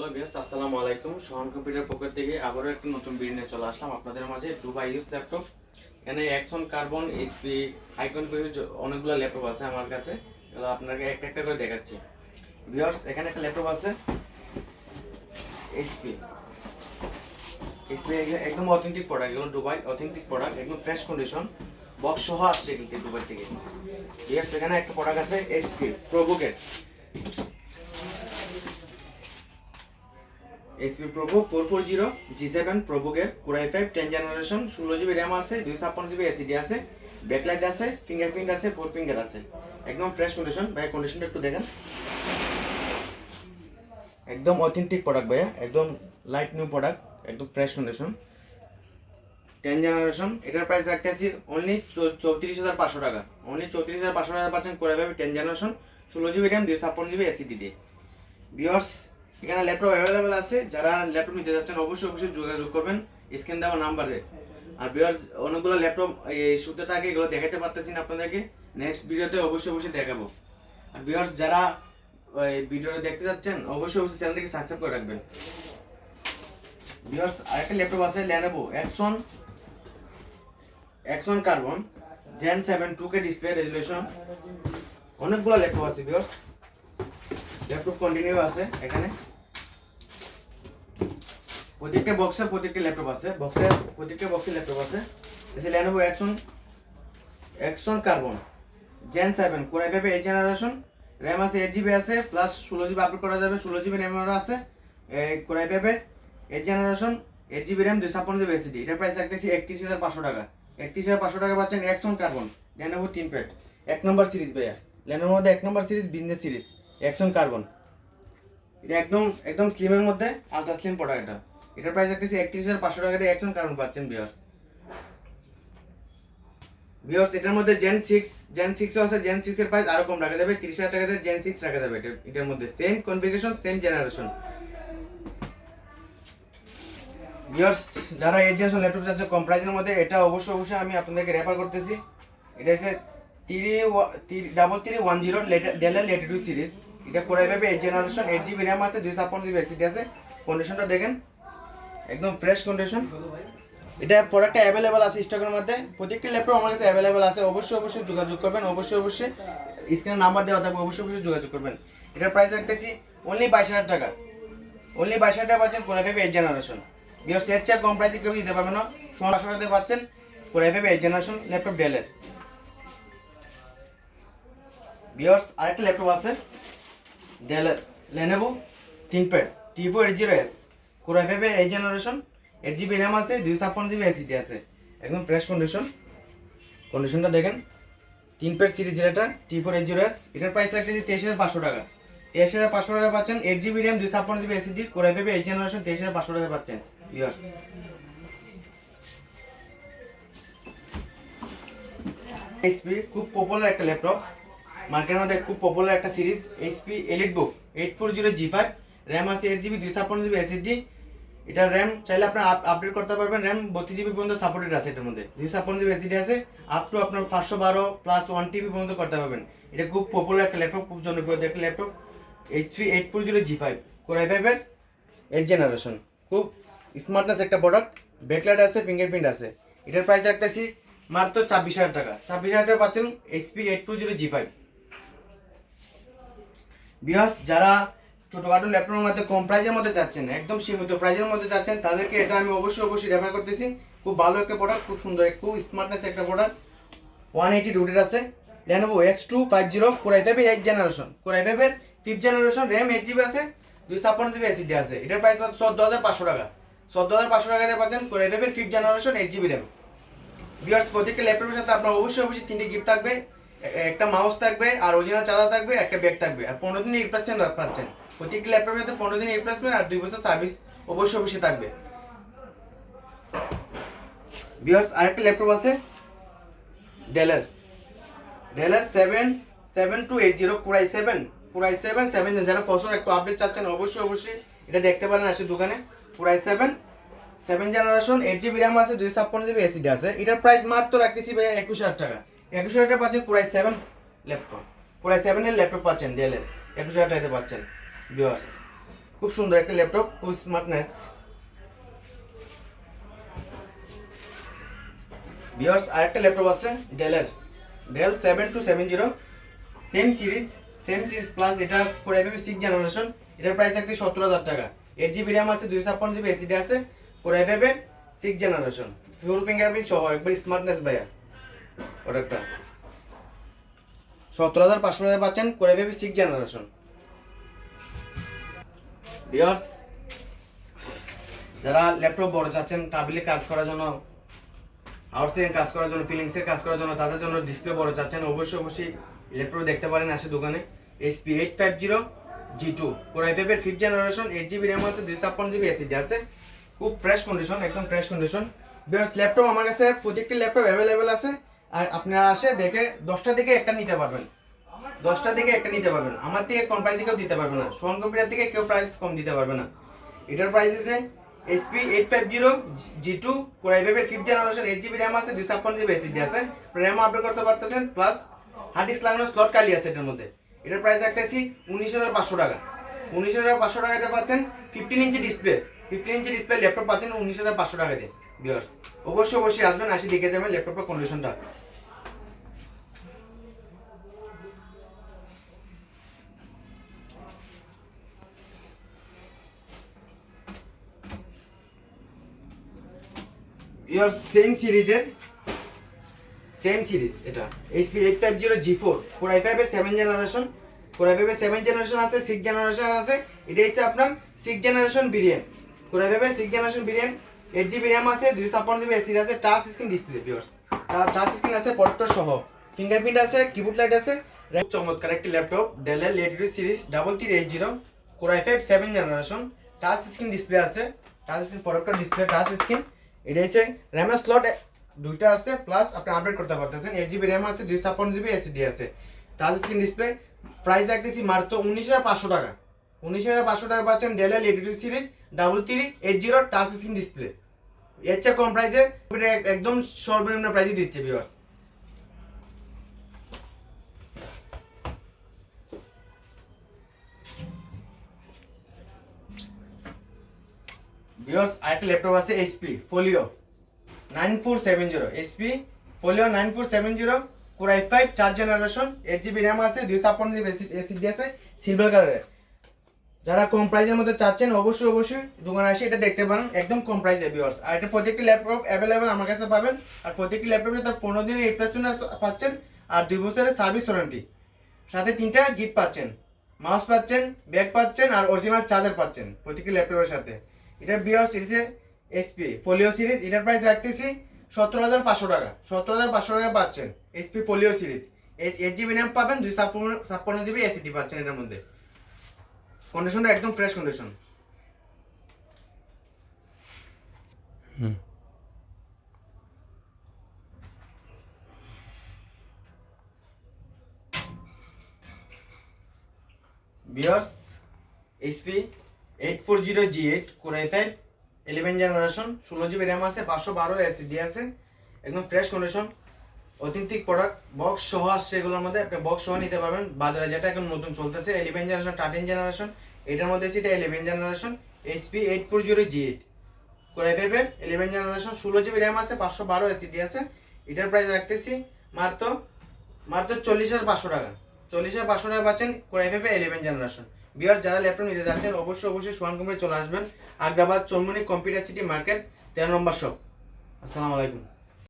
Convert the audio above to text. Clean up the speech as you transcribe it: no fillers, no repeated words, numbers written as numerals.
Hello viewers, আসসালামু আলাইকুম। সোহান computer pocket থেকে আবারও একটা নতুন ভিডিও নিয়ে চলে আসলাম আপনাদের মাঝে। দুবাই ইউজ ল্যাপটপ, এখানে এক্সন কার্বন এইচপি আইকন অনেকগুলো ল্যাপটপ আছে আমার কাছে। এগুলো আপনাকে একটা একটা করে দেখাচ্ছি। ভিউয়ার্স, এখানে একটা ল্যাপটপ আছে এইচপি এইচপি একদম অথেন্টিক প্রোডাক্ট। এগুলো দুবাই অথেন্টিক প্রোডাক্ট, একদম ফ্রেশ কন্ডিশন, বক্স সহ আসছে এগুলো দুবাই থেকে। ভিউয়ার্স, এখানে একটা প্রোডাক্ট আছে HP প্রোবুকেট HP প্রোবো 440 G7 প্রোবুকের Core i5 10 generation, 16 GB RAM আছে, 256 GB এসএসডি আছে, ব্যাকলাইট আছে, ফিঙ্গারপ্রিন্ট আছে, 4 ফিঙ্গার আছে, একদম ফ্রেশ কন্ডিশন। ভাই কন্ডিশনটা একটু দেখেন, একদম অথেন্টিক প্রোডাক্ট ভাইয়া, একদম লাইট নিউ প্রোডাক্ট, একদম ফ্রেশ কন্ডিশন, 10 জেনারেশন। এটার প্রাইস রাখতেছি অনলি 34,500 টাকা। অনলি 34,500 টাকা পাচ্ছেন Core i5 10 generation, 16 GB RAM, 256 GB SSD দিয়ে। ভিউয়ার্স, এখানে ল্যাপটপ অ্যাভেলেবেল আছে। যারা ল্যাপটপ নিতে যাচ্ছেন অবশ্যই যোগাযোগ করবেন স্ক্রিন দেওয়া নাম্বারে। আর ভিউয়ার্স, অনেকগুলো ল্যাপটপ এই শুতে থাকে, এগুলো দেখাতে পারতেছি না আপনাদেরকে, নেক্সট ভিডিওতে অবশ্যই দেখাবো। আর ভিউয়ার্স, যারা ওই ভিডিওটা দেখতে যাচ্ছেন অবশ্যই চ্যানেলটিকে সাবস্ক্রাইব করে রাখবেন। ভিউয়ার্স, আরেকটা ল্যাপটপ আছে Lenovo X one carbon Gen 7 2K display resolution. অনেকগুলো ল্যাপটপ আছে ভিউয়ার্স, ল্যাপটপ কন্টিনিউ আছে এখানে। প্রত্যেকটা প্রত্যেকটা ল্যাপটপ আছে, প্রত্যেকটা বক্সে ল্যাপটপ আছে। এসে Lenovo X one carbon Gen 7 Core i5 8 generation, RAM আছে 8 GB আছে, প্লাস 16 GB আপলোড করা যাবে, 16 GB র্যাম আছে। Core i5 8 generation, 8 GB RAM, 256 GB SSD. এটার প্রাইস রাখতেছি 31,500 টাকা। 31,500 টাকা পাচ্ছেন X one carbon Lenovo 3 pad 1 number series ভাইয়া। Lenovo মধ্যে 1 number series, business series X one carbon. এটা একদম স্লিমের মধ্যে আলট্রা স্লিম প্রোডাক্ট। এটার প্রাইস রাখতেছি 31,500 টাকা দিয়ে এক্সন কার্বন পাচ্ছেন ভিউয়ার্স। এটার মধ্যে জেন 6 আছে। জেন 6 এর প্রাইস আরো কম রাখা যাবে, 30,000 টাকা দিয়ে জেন 6 রাখা যাবে। এটার মধ্যে same configuration, same generation. Viewers, যারা এই জেনারেশন ল্যাপটপ চাচ্ছে কম প্রাইসের মধ্যে, এটা অবশ্যই আমি আপনাদেরকে রেফার করতেছি। এটা হচ্ছে 3310 ডেলের ল্যাটিটিউড সিরিজ। এটা Core i5 8 generation, 8 GB RAM আছে, 256 GB এসএসডি আছে। কন্ডিশনটা দেখেন, একদম ফ্রেশ কন্ডিশন। এটা প্রোডাক্টটা অ্যাভেলেবেল আছে স্টকের মধ্যে। প্রত্যেকটি ল্যাপটপ আমার কাছে অ্যাভেলেবেল আছে। অবশ্যই যোগাযোগ করবেন। অবশ্যই স্ক্রিনে নাম্বার দেওয়া থাকবে, অবশ্যই যোগাযোগ করবেন। এটার প্রাইস রাখতেছি অনলি 22,000 টাকা। অনলি 22,000 টাকা পাচ্ছেন Core i5 8 জেনারেশন। বিয়ার সেট চেয়ে কম প্রাইসে কেউ দিতে পারবে না। 16,000 টাকাতে পাচ্ছেন Core i5 8 জেনারেশন ল্যাপটপ ডেলের। বিয়ার্স, আরেকটা ল্যাপটপ আছে ডেলের Lenovo ThinkPad T480S Core i5 8 generation, 8 GB RAM আছে, 256 GB এসএসডি আছে, একদম ফ্রেশ কন্ডিশন। কন্ডিশনটা দেখেন, ThinkPad সিরিজের এটা T480S। এটার প্রাইস রাখতেছি 23,500 টাকা। 23,500 টাকা পাচ্ছেন 8 GB RAM, 256 GB SSD, Core i5 8 generation, 23,500 টাকা পাচ্ছেন ভিউয়ার্স। এইচপি খুব পপুলার একটা ল্যাপটপ, মার্কেটের মধ্যে খুব পপুলার একটা series HP EliteBook 840 G5, RAM আছে 8 GB, 256 GB এসএসডি। এটা র্যাম চাইলে আপনি আপডেট করতে পারবেন। র্যাম 32 GB পর্যন্ত সাপোর্টেড আছে এটার মধ্যে, 256 GB এসএসডি আছে, আপ টু আপনার 512 প্লাস 1 TB পর্যন্ত করতে পারবেন। এটা খুব পপুলার একটা ল্যাপটপ, খুব জনপ্রিয় একটা laptop HP 840 G5 Core i5 এর 8 জেনারেশন। খুব স্মার্টনেস একটা প্রোডাক্ট, ব্যাকলাইট আছে, ফিঙ্গারপ্রিন্ট আছে। এটার প্রাইস রাখতেছি মাত্র 24,000 টাকা। 24,000 টাকা পাচ্ছেন এইচপি 840 G5। ভিউয়ার্স, যারা ছোটখাটো ল্যাপটপের মধ্যে কম প্রাইসের মধ্যে চাচ্ছেন, একদম সীমিত প্রাইসের মধ্যে চাচ্ছেন, তাদেরকে এটা আমি অবশ্যই রেফার করতেছি। খুব ভালো একটা প্রোডাক্ট, খুব সুন্দর, খুব স্মার্টনেস একটা প্রোডাক্ট। 180 রুটের আছে, Lenovo X250 Core i5 এর 8 জেনারেশন, Core i5 এর 5th জেনারেশন, র্যাম 8 GB আছে, 256 GB এসএসডি আছে। এটার প্রাইস মাত্র 14,500 টাকা। 14,500 টাকা দিয়ে পাচ্ছেন Core i5 এর 5th generation, 8 GB RAM. Viewers, প্রত্যেকটা ল্যাপটপের সাথে আপনার অবশ্যই 3টি গিফট থাকবে। একটা মাউস থাকবে, আর অরিজিনাল চার্জার থাকবে, একটা ব্যাগ থাকবে, আর 15 দিনের রিপ্লেসমেন্ট পাচ্ছেন। প্রত্যেকটি ল্যাপটপের সাথে 15 দিনের রিপ্লেসমেন্ট আর 2 বছর সার্ভিস অবশ্যই থাকবে। ভিউয়ার্স, আরেকটা ল্যাপটপ আছে ডেলের 7280 Core i7 7 যারা প্রসেসর একটু আপডেট চাচ্ছেন অবশ্যই এটা দেখতে পারেন আসে দোকানে। Core i7 7 generation, 8 GB RAM আছে, 256 GB এসএসডি আছে। এটার প্রাইস মাত্র রাখতেছি ভাই 21,000 টাকা। 21,000 টাকা পাচ্ছেন Core i7 laptop. Core i7 এর ল্যাপটপ পাচ্ছেন ডেলের, 21,000 টাকাতে পাচ্ছেন ভিউয়ার্স। খুব সুন্দর একটা ল্যাপটপ, খুব স্মার্টনেস। ভিউয়ার্স আরেকটা ল্যাপটপ আছে ডেলের, ডেল 7270, সেম সিরিজ প্লাস এটা করে এভাবে 6 জেনারেশন। এটার প্রাইস থাকবে 17,000 টাকা। 8 জিবি র্যাম আছে, 256 জিবি এসএসডি আছে, করে এভাবে 6 জেনারেশন, ফুল ফিঙ্গারপ্রিন্ট সহ একবার স্মার্টনেস ভাইয়া প্রোডাক্টটা। 17,500 টাকা পাচ্ছেন, করে এভাবে 6 জেনারেশন। ভিউয়ার্স যারা ল্যাপটপ বড় চাচ্ছেন, টেবিলে কাজ করার জন্য, আউটসে কাজ করার জন্য, ফিলিংসের কাজ করার জন্য, তাদের জন্য ডিসপ্লে বড় চাচ্ছেন, অবশ্যই ল্যাপটপ দেখতে পারেন আসে দোকানে। HP 850 G2 কোর i5 এর 5th জেনারেশন, 8 জিবি র্যাম আছে, 256 জিবি এসএসডি আছে, খুব ফ্রেশ কন্ডিশন, একদম ফ্রেশ কন্ডিশন। ভিউয়ার্স ল্যাপটপ আমার কাছে প্রত্যেকটি ল্যাপটপ অ্যাভেলেবেল আছে, আর আপনারা আসে দেখে 10টা থেকে একটা নিতে পারবেন, 10টা থেকে একটা নিতে পারবেন। আমার থেকে কম প্রাইসে কেউ দিতে পারবে না, সোহান কম্পিউটার থেকে কেউ প্রাইস কম দিতে পারবে না। এটার প্রাইস আছে HP 850 G2 কোর i5 এর 5th জেনারেশন, 8 জিবি র্যাম আছে, 256 জিবি এসএসডি আছে, র্যাম আপডেট করতে পারতেছেন, প্লাস হার্ড ডিস্ক লাগানো স্লট খালি আছে এটার মধ্যে। এটার প্রাইস রাখতেছি 19,500 টাকা। 19,500 টাকাতে পাচ্ছেন 15 inch display, 15 inch display laptop পাচ্ছেন 19,500 টাকা দিয়ে। ভিউয়ার্স অবশ্যই আসবেন, আসি দেখে যাবেন ল্যাপটপের কন্ডিশনটা। ইয়ার সেম সিরিজ এটা HP 850 G4 কোর i5 এর 7 জেনারেশন, কোর i5 এর 7 জেনারেশন আছে, 6 জেনারেশন আছে। এটা হচ্ছে আপনার 6 জেনারেশন ভেরিয়েন্ট, কোর i5 এর 6 জেনারেশন ভেরিয়েন্ট, 8 জিবি র্যাম আছে, 256 জিবি এসএসডি আছে, touch screen display. Viewers touch screen আছে, প্রোটেক্টর সহ, ফিঙ্গারপ্রিন্ট আছে, কিবোর্ড লাইট আছে। চমৎকার একটি ল্যাপটপ ডেলের latest series 3380 core i5 7 generation, touch screen display আছে, touch screen protector display, touch screen. এটা হচ্ছে র্যামের স্লট দুইটা আছে, প্লাস আপনি আপডেট করতে পারতেছেন। 8 জিবি র্যাম আছে, 256 জিবি এসএসডি আছে, টাচ স্ক্রিন ডিসপ্লে। প্রাইস রাখতেছি মাত্র 19,500 টাকা। 19,500 টাকা পাচ্ছেন ডেলের latest series 3380 touch screen display. এর চেয়ে কম প্রাইসে একদম সর্বনিম্ন প্রাইসে দিচ্ছে ভিউয়ার্স। ভিউয়ার্স আরেকটা ল্যাপটপ আছে HP folio 9470, HP folio 9470 core i5 4 generation, 8 GB RAM আছে, 256 জিবি এসএসডি আছে, সিলভার কালারের। যারা কম প্রাইসের মধ্যে চাচ্ছেন অবশ্যই দোকানে এসে এটা দেখতে পারেন, একদম কম প্রাইসে ভিউয়ার্স। আর এটা প্রত্যেকটি ল্যাপটপ অ্যাভেলেবেল আমার কাছে পাবেন, আর প্রত্যেকটি ল্যাপটপে তার 15 দিনের রিপ্লেসমেন্ট পাচ্ছেন, আর 2 বছরের সার্ভিস ওয়ারেন্টি, সাথে 3টা গিফট পাচ্ছেন, মাউস পাচ্ছেন, ব্যাগ পাচ্ছেন, আর অরিজিনাল চার্জার পাচ্ছেন প্রত্যেকটি ল্যাপটপের সাথে। এটার ভিউয়ার্স সিরিজে HP ফোলিও সিরিজ, এটার প্রাইস রাখতেছি 17,500 টাকা। 17,500 টাকা পাচ্ছেন HP folio series. 8 GB RAM পাবেন, 256 জিবি এসএসডি পাচ্ছেন এটার মধ্যে। কন্ডিশনটা একদম fresh condition. Viewers HP 840 G8 core i5 11 generation, 16 GB RAM আছে, 512 এসএসডি আছে, একদম fresh condition, authentic product. Box সহ আসছে এগুলোর মধ্যে, আপনি বক্স সহ নিতে পারবেন বাজারে, যেটা এখন নতুন চলতেছে 11 জেনারেশন 13 জেনারেশন। এটার মধ্যে সেটা 11 generation HP 840 G8 core i5 এর 11 জেনারেশন, 16 জিবি র্যাম আছে, 512 এসএসডি আছে। এটার প্রাইস রাখতেছি মাত্র 40,500 টাকা। 40,500 টাকা পাচ্ছেন কোর i5 এর 11 জেনারেশন। ভিউয়ার্স যারা ল্যাপটপ নিতে যাচ্ছেন অবশ্যই সোহান কোম্পানি চলে আসবেন, Agrabad Chaumoni computer city market 13 নম্বর শপ। আসসালামু আলাইকুম।